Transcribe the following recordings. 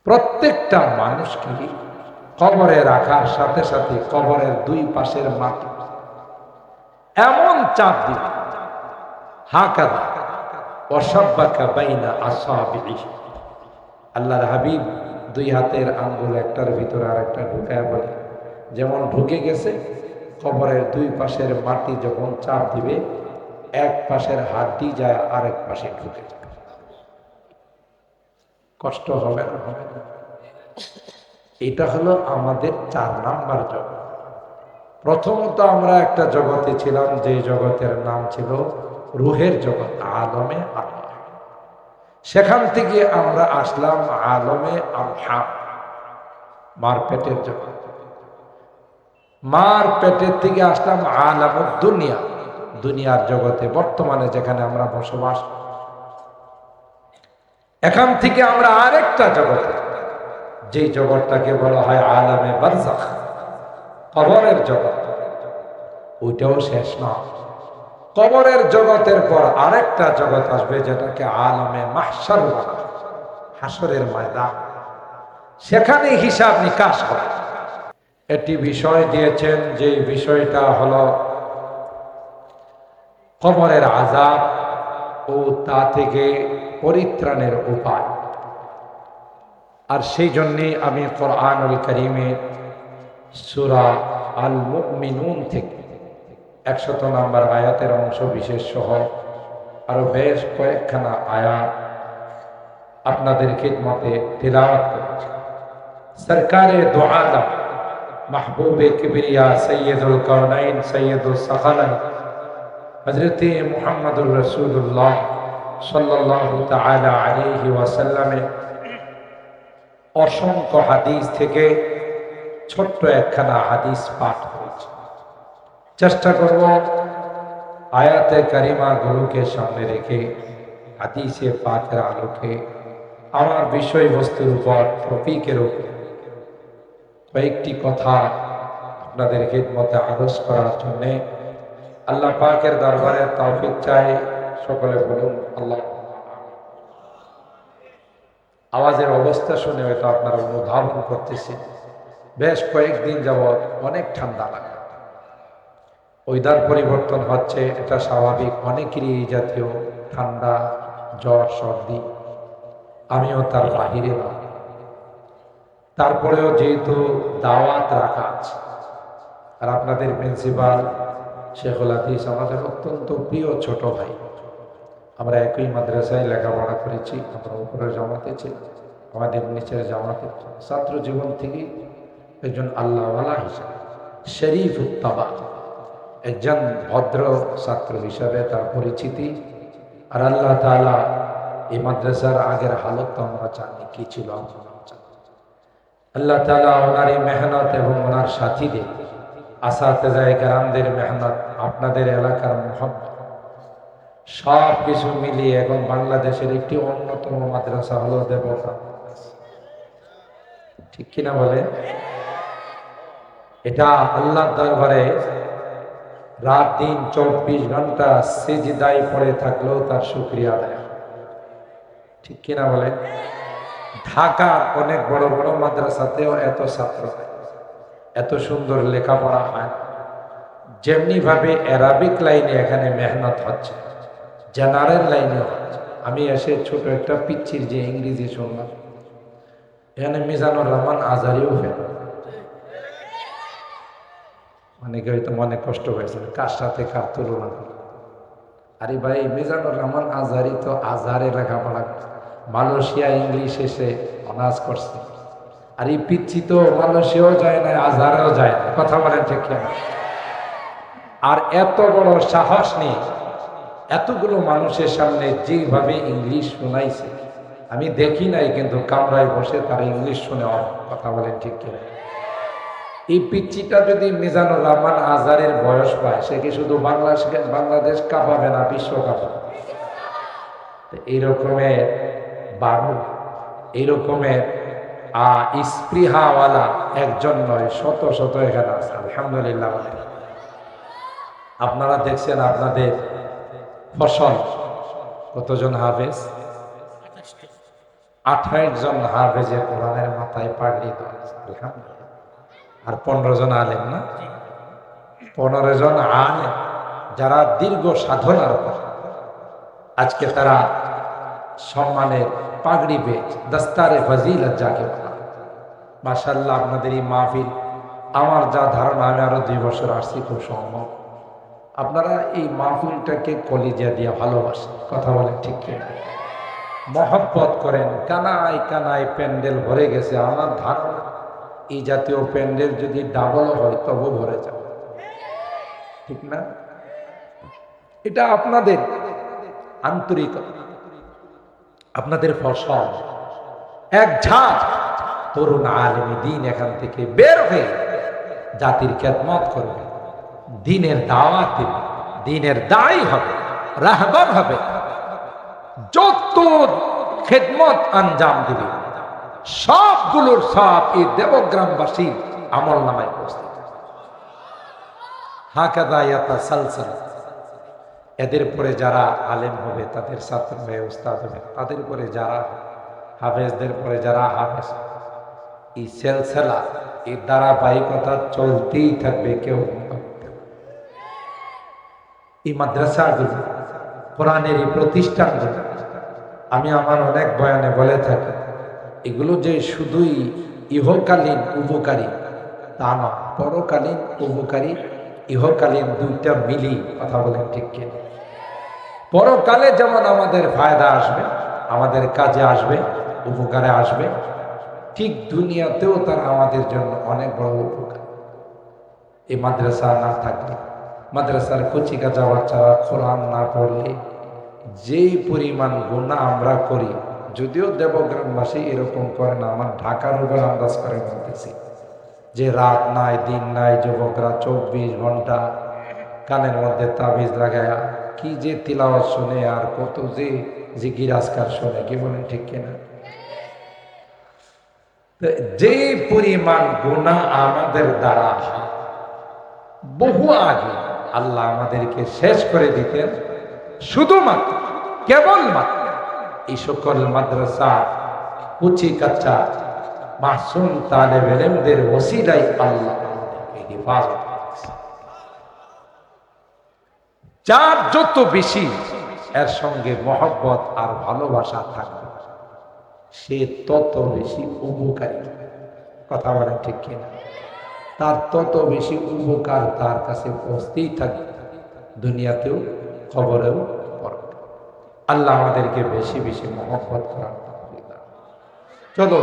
প্রত্যেকটা মানুষকে কবরে রাখার সাথে সাথে কবরের দুই পাশের মাটি এমন চাপ দিবে, হাকাদা ওয়াসাব্বাকা বাইনা আসাবিহি। আল্লাহর হাবিব দুই হাতের আঙ্গুল একটার ভিতরে আরেকটা ঢুকায় বলে, যেমন ঢুকে গেছে কবরের দুই পাশের মাটি যখন চাপ দিবে, এক পাশের হাড্ডি যায় আরেক পাশে ঢুকে যাবে। কষ্ট হবে না? হবে না? এটা হলো আমাদের 4 নাম্বার জগৎ। প্রথমত আমরা একটা জগতে ছিলাম, যে জগতের নাম ছিল রুহের জগৎ, আলমে আরওয়াহ। সেখান থেকে আমরা আসলাম আলমে আরহাম, মার পেটের জগৎ। মার পেটের থেকে আসলাম আলামুদ দুনিয়া, দুনিয়ার জগতে, বর্তমানে যেখানে আমরা বসবাস। এখান থেকে আমরা আরেকটা জগতে, যে জগৎটাকে বলা হয় আলামে বারজাখ, কবরের জগৎ। ওইটাও শেষ না, কবরের জগতের পর আরেকটা জগৎ আসবে, যেটাকে আলামে মাহশার বলা হয়, হাসরের ময়দান। সেখানে হিসাব নিকাশ হবে। একটি বিষয় দিয়েছেন, যে বিষয়টা হলো কবরের আযাব ও তা থেকে পরিত্রাণের উপায়। আর সেই জন্যে আমি কোরআনুল কারীমের সূরা আল মুমিনুন থেকে 100 নম্বর আয়াতের অংশ বিশেষ সহ আরো বেশ কয়েকখানা আয়াত আপনাদের খিদমতে তিলাওয়াত করছি। সরকারে দো আলম, মাহবুবে কিবরিয়া, সৈয়দুল কাউনাইন, সৈয়দুল সাকালাইন, হযরত মুহাম্মদুর রাসূলুল্লাহ সাল্লাল্লাহু তাআলা আলাইহি ওয়াসাল্লামের অসংখ্য হাদিস থেকে ছোট্ট একখানা হাদিস পাঠ করেছি। চেষ্টা করব আয়াতে কারিমা গুলোকে সামনে রেখে হাদিসে পাকের আলোকে আমার বিষয়বস্তুর উপর, টপিকের উপর কয়েকটি কথা আপনাদের খিদমতে আরজ করার জন্য আল্লাহ পাকের দরবারে তৌফিক চাই। সকলে বলুন আল্লাহ। আওয়াজের অবস্থা শুনে হয়তো আপনারা অনুধাবন করতেছি, বেশ কয়েকদিন যাবৎ অনেক ঠান্ডা লাগে, ওয়েদার পরিবর্তন হচ্ছে, এটা স্বাভাবিক। অনেকেরই এই জাতীয় ঠান্ডা, জ্বর, সর্দি, আমিও তার বাহিরে না। তারপরেও যেহেতু দাওয়াত রাখা আছে, আর আপনাদের প্রিন্সিপাল শেখুল হাদিস আমাদের অত্যন্ত প্রিয় ছোট ভাই, আমরা একই মাদ্রাসায় লেখাপড়া করেছি, আমরা উপরের জামাতে ছিলাম, আমাদের নিচের জামাতে। ছাত্র জীবন থেকে একজন আল্লাহওয়ালা হিসাবে, শরীফ উত্তাবা, একজন ভদ্র ছাত্র হিসাবে তার পরিচিতি। আর আল্লাহ তাআলা এই মাদ্রাসার আগের হালত তো আমরা জানি কি ছিল, আল্লাহ তাআলা ওনার এই মেহনত এবং ওনার সাথীদের, আসাতেজায়ে কেরামদের মেহনত, আপনাদের এলাকার মুহাব্বত, সব কিছু মিলিয়ে এখন বাংলাদেশের একটি অন্যতম মাদ্রাসা হলো দেবতা। ঠিক কিনা বলে? এটা আল্লাহর দরবারে রাত দিন 24 ঘন্টা সিজদায় পড়ে থাকলেও তার শুকরিয়া আদায়। ঠিক কিনা বলে? ঢাকার অনেক বড় বড় মাদ্রাসাতেও এত ছাত্র, এত সুন্দর লেখাপড়া হয়। যেমনি ভাবে অ্যারাবিক লাইনে এখানে মেহনত হচ্ছে, জেনারেল লাইনে হচ্ছে। আমি এসে ছোট একটা পিচ্ছির যে ইংরেজি শুনলাম, এখানে মিজানুর রহমান আজহারিও ফেল। অনেকে হয়তো মনে কষ্ট হয়েছে, কার সাথে কার তুলনা করে। আরে ভাই, মিজানুর রহমান আজহারি তো আজহারে লেখাপড়া করছে, মালয়েশিয়া ইংলিশ এসে অনার্স করছে। আর এই পিচ্ছি তো মালয়েশিয়াও যায় না, আজহারেও যায় না। কথা বলেন ঠিক কিনা? আর এত বড় সাহস নেই, এতগুলো মানুষের সামনে যেভাবে ইংলিশ শোনাইছে, আমি দেখি নাই, কিন্তু কামরায় বসে তারা ইংলিশ শুনে। কথা বলেন ঠিক কিনা? এই পিচ্চিটা যদি মিজানুর রহমান আজহারের বয়স পায়, সে কি শুধু বাংলাদেশ কাঁপাবে না, বিশ্ব কাঁপাবে। এইরকমের বারো, এইরকমের স্পৃহাওয়ালা একজন নয়, শত শত এখানে আছে। আলহামদুলিল্লাহ। আপনারা দেখছেন আপনাদের ফসল কতজন হাফেজ? 28 জন হাফেজে কোরআনের মাথায় পাগড়ি দেওয়া আছে, আলহামদুলিল্লাহ। আর 15 জন আলেম, না 15 জন আলেম যারা দীর্ঘ সাধনার পর আজকে তারা সম্মানের পাগড়ি পেয়ে দস্তারে ফজিলত যাকে বলা। মাশাআল্লাহ, আপনাদের এই মাহফিল, আমার যা ধারণা, আমি আরো 2 বছর আসছি খুব সম্ভব, আপনারা এই মাহফিলটাকে কলিজা দিয়ে ভালোবাসেন, কথা বলেন ঠিক কিনা, মহব্বত করেন। কানায় কানায় প্যান্ডেল ভরে গেছে। আমার ধারণা এই জাতীয় প্যান্ডেল যদি ডাবল হয় তবু ভরে যাবে, ঠিক না? এটা আপনাদের আন্তরিকতা, আপনাদের ফসল। এক ঝাঁক তরুণ আলেম দ্বীন এখান থেকে বের হয়ে জাতির খেদমত করবে, দ্বীনের দাওয়াত দিবে, দ্বীনের দায়ী হবে, রাহবার হবে, যত খেদমত আঞ্জাম দিবে সবগুলোর সব এই দেবগ্রামবাসীর আমল নামায় উপস্থিত। হাকাদা ইয়াতাসালসাল, এদের পরে যারা আলেম হবে, তাদের ছাত্র হয়ে উস্তাদ হবে, তাদের পরে যারা হাফেজদের পরে যারা হাফেজ, এই সেলসেলা, এই ধারাবাহিকতা চলতেই থাকবে। কেউ এই মাদ্রাসাগুলো, কোরআনের এই প্রতিষ্ঠানগুলো, আমি আমার অনেক বয়ানে বলে থাকি, এগুলো যে শুধুই ইহকালীন উপকারী তা না, পরকালীন উপকারী ইহকালীন দুইটা মিলি, কথা বলেন ঠিক কিনা। পরকালে যেমন আমাদের ফায়দা আসবে, আমাদের কাজে আসবে, উপকারে আসবে, ঠিক দুনিয়াতেও তারা আমাদের জন্য অনেক বড় উপকার। এই মাদ্রাসা না থাকলে, মাদ্রাসার কচিকাচা বাচ্চারা কোরআন না পড়লে যে পরিমাণ গুনাহ আমরা করি, যদিও দেবগ্রামবাসী এরকম করে না, আমার ঢাকার উপর আন্দাজ করে বলতেছি, যে রাত নাই দিন নাই যুবকরা 24 ঘন্টা কানের মধ্যে তাবিজ লাগায়া কি যে তিলাওয়াত শুনে, আর কত যে জিকির আজকার শুনে, কি বলেন ঠিক কিনা। যে পরিমাণ গুনাহ আমাদের দ্বারা, বহু আগে আল্লাহ আমাদেরকে শেষ করে দিতেন শুধুমাত্র কেবলমাত্র এই সকল মাদ্রাসা কুচি কাচ্চা মাসুম তালেবে ইলমদের ওসিলায় আল্লাহ আমাদেরকে হেফাজত করেছে। যার যত বেশি এর সঙ্গে মহব্বত আর ভালোবাসা থাকবে, সে তত বেশি উপকারী, কথা বলে ঠিক কিনা। তার তত বেশি উপকার তার কাছে পৌঁছতেই থাকবে, দুনিয়াতেও খবরেও পড়বে। আল্লাহ আমাদেরকে বেশি বেশি মহব্বত করার। চলো,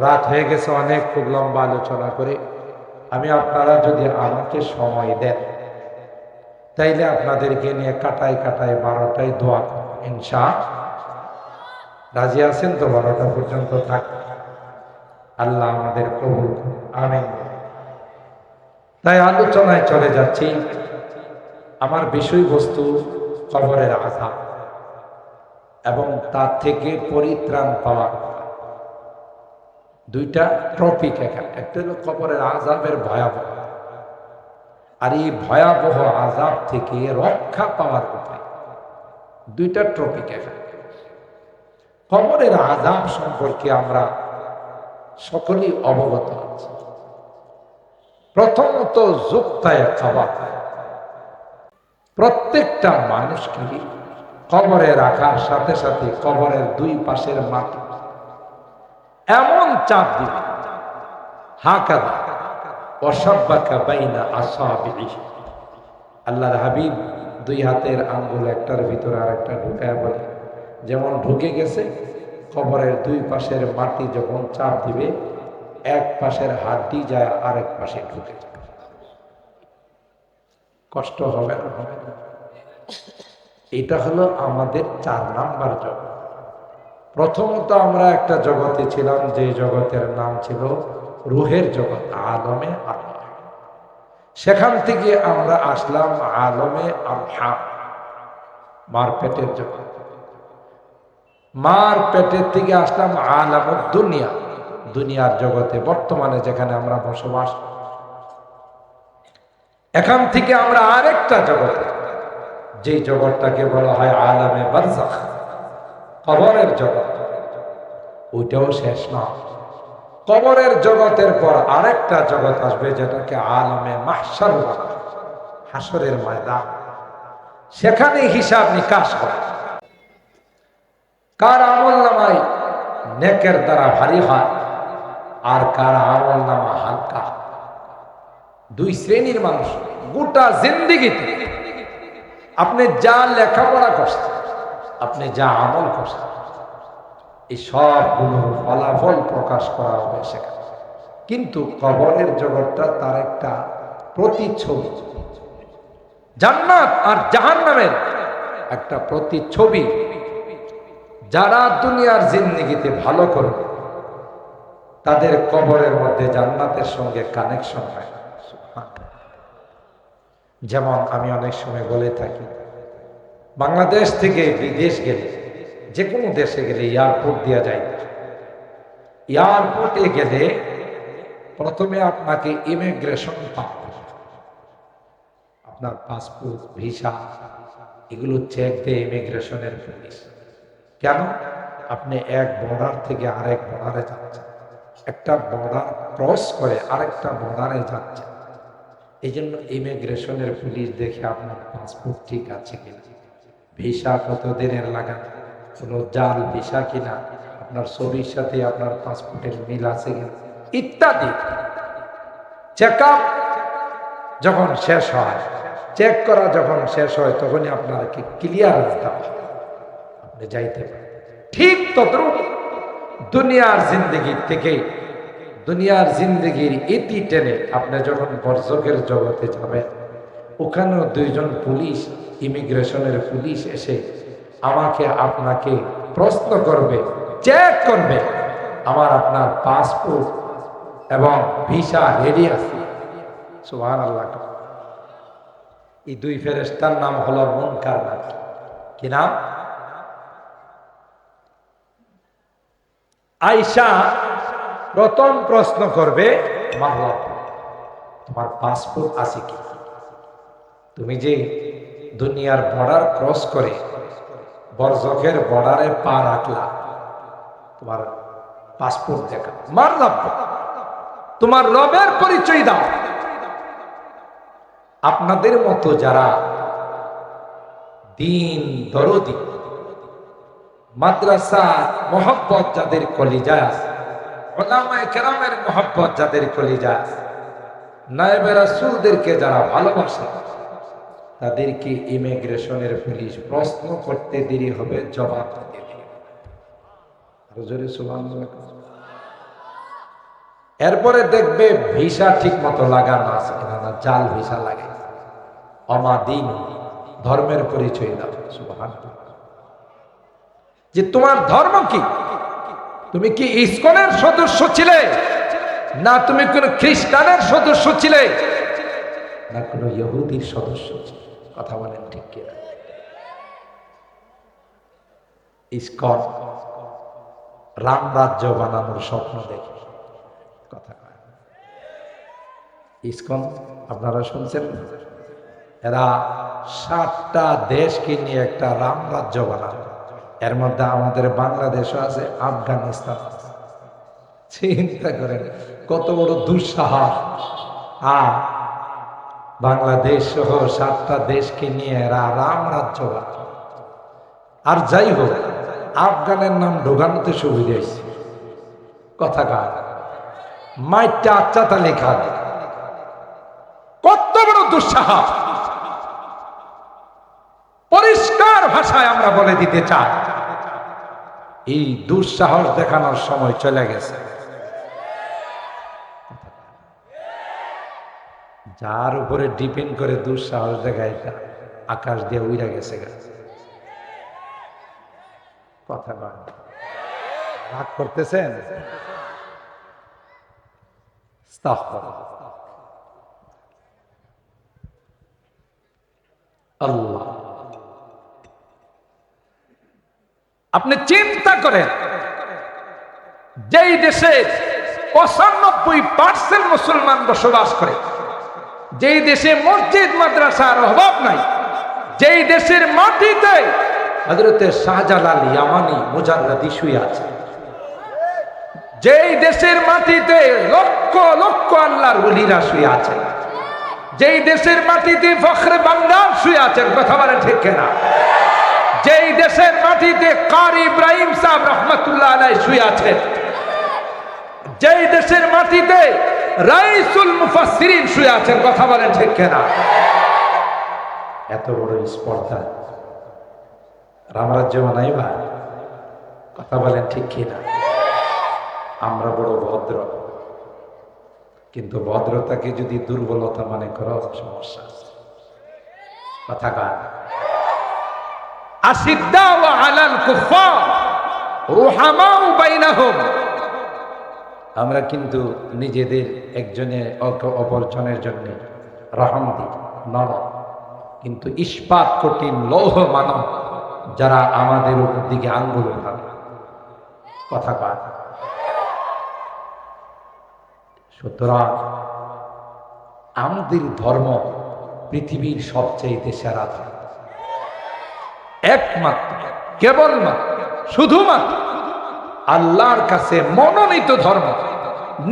রাত হয়ে গেছে অনেক, খুব লম্বা আলোচনা করে। আপনারা যদি আমাকে সময় দেন, তাইলে আপনাদেরকে নিয়ে কাটায় কাটায় 12টায় দোয়া করব, ইনশাআল্লাহ। রাজি আছেন তো? 12টা পর্যন্ত থাক, আল্লাহ আমাদের কবুল করুন, আমিন। তাই আলোচনায় চলে যাচ্ছি। আমার বিষয়বস্তু কবরের আযাব এবং তার থেকে পরিত্রাণ পাওয়া। দুইটা টপিক এখানে, একটা হলো কবরের আযাবের ভয়াবহ, আর এই ভয়াবহ আযাব থেকে রক্ষা পাওয়ার উপায়। দুইটা টপিক এখানে। কবরের আযাব সম্পর্কে আমরা সকলেই অবগত আছি। প্রথমত যুক্তায় খাবার, প্রত্যেকটা মানুষকে কবরে রাখার সাথে সাথে কবরের দুই পাশের মাটি এমন চাপ দিবে, হাকাদা ওয়াসাব্বাকা বাইনা আসাবিহি। আল্লাহর হাবিব 2 হাতের আঙ্গুল একটার ভিতরে আরেকটা ঢুকায় বলে, যেমন ঢুকে গেছে, কবরের 2 পাশের মাটি যখন চাপ দিবে, এক পাশের হাড্ডি যায় আরেক পাশে ঢুকে যাবে। কষ্ট হবে না? হবে না? এটা হলো আমাদের 4 নাম্বার জগৎ। প্রথমত আমরা একটা জগতে ছিলাম, যে জগতের নাম ছিল রুহের জগৎ, আলমে আরওয়াহ। সেখান থেকে আমরা আসলাম আলমে আরহাম, মার পেটের জগৎ। মার পেটের থেকে আসলাম আলামুদ দুনিয়া, দুনিয়ার জগতে, বর্তমানে যেখানে আমরা বসবাস। এখান থেকে আমরা আরেকটা জগতে, যে জগৎটাকে বলা হয় আলামে বারজাখ, কবরের জগৎ। ওইটাও শেষ না। কবরের জগতের পর আরেকটা জগৎ আসবে, যেটাকে আলমে মাহশার বলা, হাসরের ময়দান। সেখানে হিসাব নিকাশ হবে, কার আমল নামায় নেকের দ্বারা ভারী হয় আর কার আমল নামা হালকা। দুই শ্রেণীর মানুষ গোটা জিন্দেগিতে আপনি যা লেখাপড়া করছেন, আপনি যা আমল করছেন, এই সবগুলোর ফলাফল প্রকাশ করা হবে সেখানে। কিন্তু কবরের জগৎটা তার একটা প্রতিচ্ছবি, জান্নাত আর জাহান্নামের একটা প্রতিচ্ছবি। যারা দুনিয়ার জিন্দেগিতে ভালো করবে তাদের কবরের মধ্যে জান্নাতের সঙ্গে কানেকশন হয়। যেমন আমি অনেক সময় বলে থাকি, বাংলাদেশ থেকে বিদেশ গেলে, যে কোনো দেশে গেলে এয়ারপোর্ট দেওয়া যায়। এয়ারপোর্টে গেলে প্রথমে আপনাকে ইমিগ্রেশন পাবে, আপনার পাসপোর্ট, ভিসা, এগুলো চেক দেয় ইমিগ্রেশনের পুলিশ। কেন? আপনি এক বর্ডার থেকে আরেক বর্ডারে যাচ্ছেন, একটা বর্ডার ক্রস করে আরেকটা বর্ডারে যাচ্ছেন। এই জন্য ইমিগ্রেশনের পুলিশ দেখে আপনার পাসপোর্ট ঠিক আছে কিনা, ভিসা কত দিনের লাগানো, কোনো জাল ভিসা কিনা, আপনার ছবির সাথে আপনার পাসপোর্টের মিল আছে কিনা ইত্যাদি চেক আপ যখন শেষ হয়, চেক করা যখন শেষ হয়, তখনই আপনাকে ক্লিয়ারেন্স দেওয়া হয়, আপনি যাইতে পারেন। ঠিক তদ্রুপ দুনিয়ার জিন্দগি থেকে, দুনিয়ার জিন্দগির ইতি টেনে আপনি যখন বরজখের জগতে যাবেন, ওখানেও দুইজন পুলিশ, ইমিগ্রেশনের পুলিশ এসে আমাকে আপনাকে প্রশ্ন করবে, চেক করবে আমার আপনার পাসপোর্ট এবং ভিসা রেডি আছে। সুবহানাল্লাহ। এই দুই ফেরেশতার নাম হলো মুনকার নাকির। কি নাম? আয়েশা প্রথম প্রশ্ন করবে, মারহাবা, তোমার পাসপোর্ট আছে কি? তুমি যে দুনিয়ার বর্ডার ক্রস করে বরজখের বর্ডারে পা রাখলা, তোমার পাসপোর্ট দেখা। মারহাবা, তোমার রবের পরিচয় দাও। আপনাদের মতো যারা দিন দরদি, মাদ্রাসা মোহাব্বত যাদের কলিজায় আছে, উলামায়ে কেরামের মোহাব্বত যাদের কলিজায় আছে, নায়েবে রাসূলদেরকে যারা ভালোবাসে, তাদেরকে ইমিগ্রেশনের পুলিশ প্রশ্ন করতে দেরি হবে, জবাব দিতে দেরি হবে। আরো জোরে সুবহানাল্লাহ। এরপরে দেখবে ভিসা ঠিক মতো লাগানো আছে কিনা, না জাল ভিসা লাগাই। অমাদিন, ধর্মের পরিচয় দাও। সুবহানাল্লাহ। যে তোমার ধর্ম কি? তুমি কি ইসকনের সদস্য ছিলে, না তুমি কোন খ্রিস্টানের সদস্য ছিলে, না কোন ইহুদির সদস্য ছিলে? কথা বলেন ঠিক কিনা? ইসকন রাম রাজ্য বানানোর স্বপ্ন দেখে কথা কয়। ইসকন আপনারা শুনছেন, এরা 7টা দেশকে নিয়ে একটা রাম রাজ্য বানাবে। এর মধ্যে আমাদের বাংলাদেশও আছে, আফগানিস্তান আছে। চিন্তা করেন কত বড় দুঃসাহস। বাংলাদেশ সহ 7টা দেশকে নিয়ে এরা রাম রাজ্য বানাবে। আর যাই হোক, আফগানের নাম ঢোকানোতে সুবিধা হয়েছে। কথা কার? মাইটটা আচ্চাতা লেখা, কত বড় দুঃসাহস। পরিষ্কার ভাষায় আমরা বলে দিতে চাই, এই দুঃসাহস দেখানোর সময় চলে গেছে। যার উপরে ডিপেন্ড করে দুঃসাহস দেখায়, আকাশ দিয়ে উইরা গেছে। কথা বলেন, রাগ করতেছেন? আল্লাহ, আপনি চিন্তা করেন, যেই দেশে 95% মুসলমান বসবাস করে, যেই দেশে মসজিদ মাদ্রাসার অভাব নাই, যেই দেশের মাটিতে হযরতে শাহজালাল ইয়ামানি মুজাররাদি শুয়ে আছে, যেই দেশের মাটিতে লক্ষ লক্ষ আল্লাহর ওলিরা শুয়ে আছেন, যেই দেশের মাটিতে ফখরে বাঙ্গাল শুয়ে আছেন, কথা বলেন ঠিক কিনা? যেই দেশের মাটিতে কারি ইব্রাহিম সাহেব রহমতুল্লাহ আলাইহি শুয়ে আছেন, যেই দেশের মাটিতে রাইসুল মুফাসসিরিন শুয়ে আছেন, কথা বলেন ঠিক কিনা? এত বড় স্পর্ধা রামরাজ্য বানাইবা, কথা বলেন ঠিক কিনা? আমরা বড় ভদ্র, কিন্তু ভদ্রতাকে যদি দুর্বলতা মনে করো সমস্যা আছে। কথা কার? আশিদ্দাউ আলাল কুফার রুহামাউ বাইনাহুম। আমরা কিন্তু নিজেদের একজনের অপরজনের জন্য রহম দিই, নরম, কিন্তু ইস্পাত কঠিন লৌহ মানব যারা আমাদের উপর দিকে আঙ্গুল উঠাবে। কথা কার? সুতরাং আমাদের ধর্ম পৃথিবীর সবচেয়ে সেরা ধর্ম, একমাত্র, কেবলমাত্র, শুধুমাত্র আল্লাহর কাছে মনোনীত ধর্ম,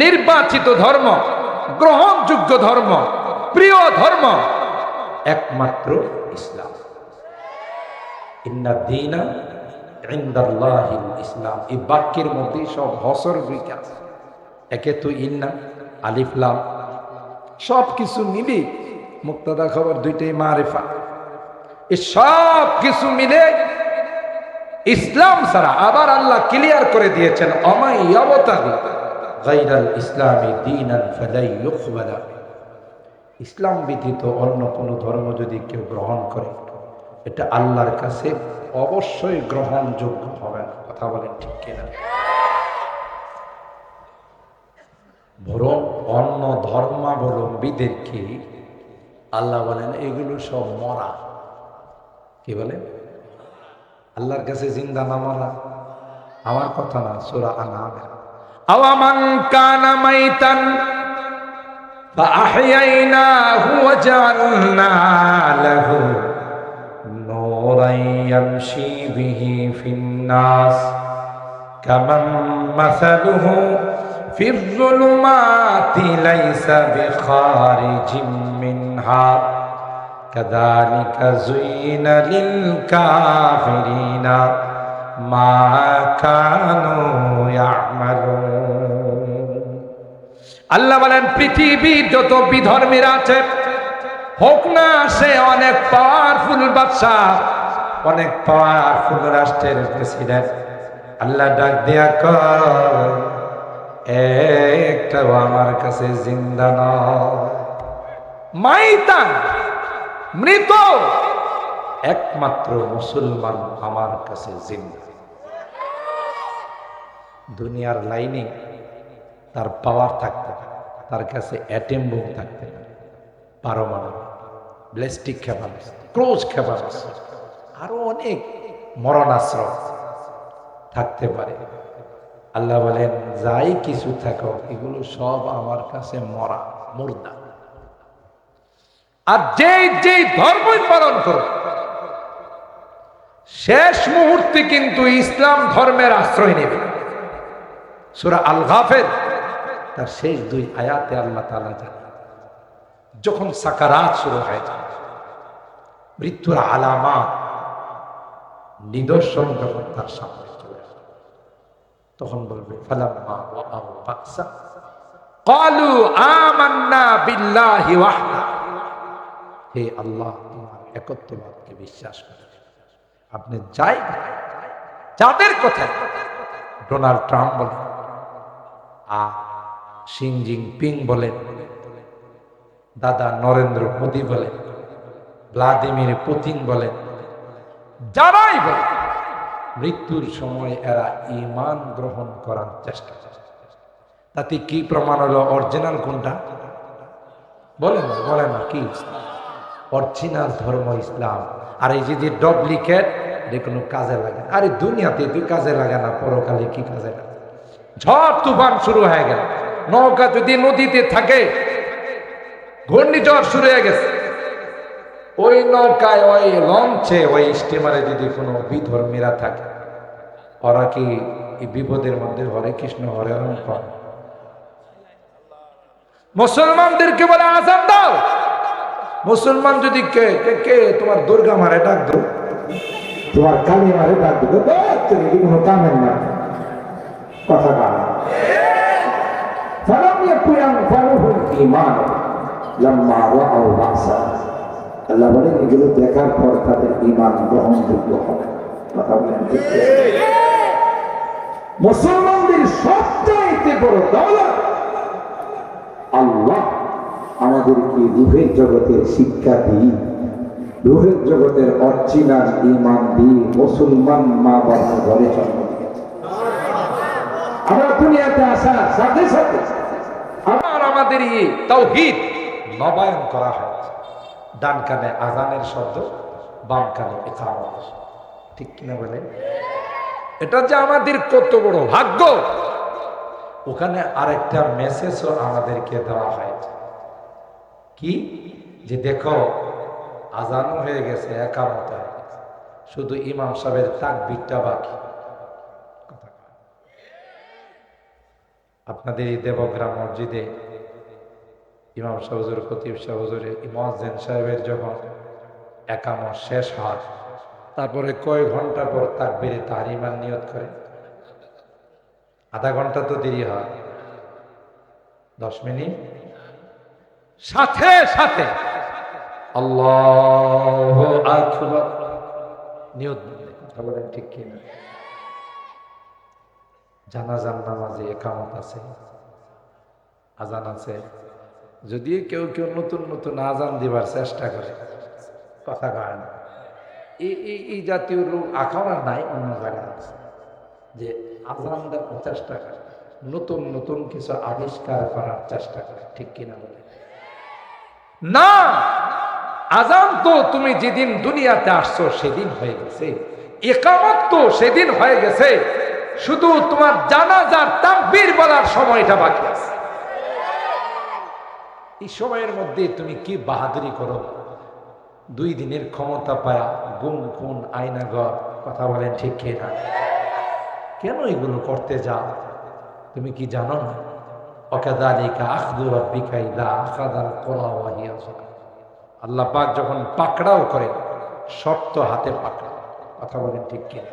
নির্বাচিত ধর্ম, গ্রহণযোগ্য ধর্ম, প্রিয় ধর্ম একমাত্র ইসলাম। ইন্না দীনা ইনদাল্লাহিল ইসলাম। এই বাক্যের মধ্যে সব হসর বিকা আছে। একে তো ইন্না, আলিফ লাম, সব কিছু মিলে মুক্তাদা খবর দুইটাই মারিফা। এই সব কিছু মিলে ইসলাম ছাড়া, আবার আল্লাহ ক্লিয়ার করে দিয়েছেন, অমাই ইয়াবতাগি গায়রাল ইসলামি দীনান ফালাই ইউকবালা। ইসলাম ব্যতীত অন্য কোনো ধর্ম যদি কেউ গ্রহণ করে, এটা আল্লাহর কাছে অবশ্যই গ্রহণযোগ্য হবে না। কথা বলেন ঠিক কিনা? বরং অন্য ধর্মাবলম্বীদেরকে আল্লাহ বলেন এগুলো সব মরা। কি বলে? আল্লাহর কাছে জিন্দা না মরা? আমার কথা না, সূরা আনআম। আওয়ামান কানা মাইতান فأحييناه وجعلنا له نورا يمشي به في الناس كمن مثله في الظلمات ليس بخارج منها كذلك زين للكافرين ما كانوا يعملون। আল্লাহ বলেন পৃথিবীর যত বিধর্মীরা আছে, হোক না সে অনেক পাওয়ারফুল বাদশা, অনেক পাওয়ারফুল রাষ্ট্রের প্রেসিডেন্ট, আল্লাহ ডাক দিয়া কয় একটাও আমার কাছে জিন্দা নয়। মাইতান, মৃত, একমাত্র মুসলমান আমার কাছে জিন্দা। দুনিয়ার লাইনে তার পাওয়ার থাকতে পারে, তার কাছে অ্যাটম বোম থাকতে পারে, পারমাণবিক, ব্যালিস্টিক ক্ষেপণাস্ত্র, ক্রুজ ক্ষেপণাস্ত্র, আরো অনেক মরণাস্ত্র থাকতে পারে। আল্লাহ বলেন যাই কিছু থাকো এগুলো সব আমার কাছে মরা, মুর্দা। আর যেই ধর্মই পালন করো, শেষ মুহূর্তে কিন্তু ইসলাম ধর্মের আশ্রয় নেবে। সূরা আল গাফির তার শেষ 2 আয়াতে আল্লাহ তাআলা জানান, যখন সাকারাত শুরু হয়ে যায়, মৃত্যুর আলামত, নিদর্শন যখন তার সামনে চলে আসে, তখন বলবে ফালাম্মা ওয়াআউ বাসা ক্বালু আমান্না বিল্লাহি ওয়াহদা। হে আল্লাহ, তোমার একত্ববাদকে বিশ্বাস করি। আপনি যাদের কথা ডোনাল্ড ট্রাম্প বলেন, শি জিনপিং বলেন, দাদা নরেন্দ্র মোদী বলেন, ভ্লাদিমির পুতিন বলেন, যারাই বলেন, মৃত্যুর সময় এরা ঈমান গ্রহণ করার চেষ্টা করে। তাতে কি প্রমাণ হলো অরিজিনাল কোনটা? বলেন না কি? অরিজিনাল ধর্ম ইসলাম। আর এই যদি ডুপ্লিকেট, এটা কোনো কাজে লাগে না। আরে দুনিয়াতে তুই কাজে লাগে না, পরকালে কি কাজে লাগে? ঝড় তুফান শুরু হয়ে গেল, নৌকা যদি নদীতে থাকে, ঘূর্ণিঝড় শুরু হয়ে গেছে, ওই নৌকায়, ওই লঞ্চে, ওই স্টিমারে যদি কোনো বিধর্মীরা থাকে, ওরা কি এই বিপদের মধ্যে হরে কৃষ্ণ হরে রাম কর। মুসলমানদেরকে বলে আজান দাও। মুসলমান যদি কে কে কে তোমার দুর্গা মারে ডাক দাও, তোমার কালী মারে ডাক দেবো, কোনো কামের না কথা কার আল্লাহ বলেন এগুলো দেখার পর তাদের ঈমান গ্রহণযোগ্য হবে। কথা বলেন মুসলমানদের সবচাইতে বড় দৌলত আল্লাহ আমাদেরকে রূহের জগতের শিক্ষা দিই, রূহের জগতের অরিজিনাল ঈমান দিই মুসলমান মা বাবার ঘরে জন্ম দিয়েছে। আমরা দুনিয়াতে আসার সাথে সাথে আমাদের এই তাওহীদ নবায়ন করা হয়। ডান কানে আজানের শব্দ, বাম কানে ইকামত, ঠিক কিনা বলে? এটা যে আমাদের কত বড় ভাগ্য। ওখানে আরেকটা মেসেজও আমাদেরকে দেওয়া হয়, কি যে দেখো আজানও হয়ে গেছে, একামত হয়ে গেছে, শুধু ইমাম সাহেবের তাকবীরটা বাকি। আপনাদের এই দেবগ্রাম মসজিদে ইমাম সাহেব হুজুর, খতিব সাহেব হুজুর, মুয়াজ্জিন সাহেবের যখন একামত শেষ হয়, তারপরে কয়েক ঘন্টা পর তাকবীরে তাহরিমার নিয়ত করে। আধা ঘন্টা তো দেরি হয়, 10 মিনিট, সাথে সাথে আল্লাহু আকবার নিয়ত বলে। কথা বলেন ঠিক কিনা? জানাজার নামাজে একামত আছে, আজান আছে। যদিও কেউ কেউ নতুন নতুন আজান দিবার চেষ্টা করে, কথা কয় না। এই জাতীয় লোক আখাড়া নাই, অন্য জায়গায় আছে যে আজান দেওয়ার চেষ্টা করে, নতুন নতুন কিছু আবিষ্কার করার চেষ্টা করে, ঠিক কিনা বলে? না, আজান তো তুমি যেদিন দুনিয়াতে আসছো সেদিন হয়ে গেছে, ইকামত তো সেদিন হয়ে গেছে, শুধু তোমার জানাজার তাকবীর বলার সময়টা বাকি আছে। এই সময়ের মধ্যে তুমি কি বাহাদুরি করো, 2 দিনের ক্ষমতা পায়া গুম খুন আয়নাঘর, কথা বলেন ঠিক কিনা? কেন এগুলো করতে যাও? তুমি কি জানো না? ওয়াকাযালিকা আখযু রাব্বিকা ইযা আখাযাল কুরা ওয়া হিয়া যালিম। আল্লাহ পাক যখন পাকড়াও করে, শক্ত হাতে পাকড়াও, কথা বলেন ঠিক কিনা?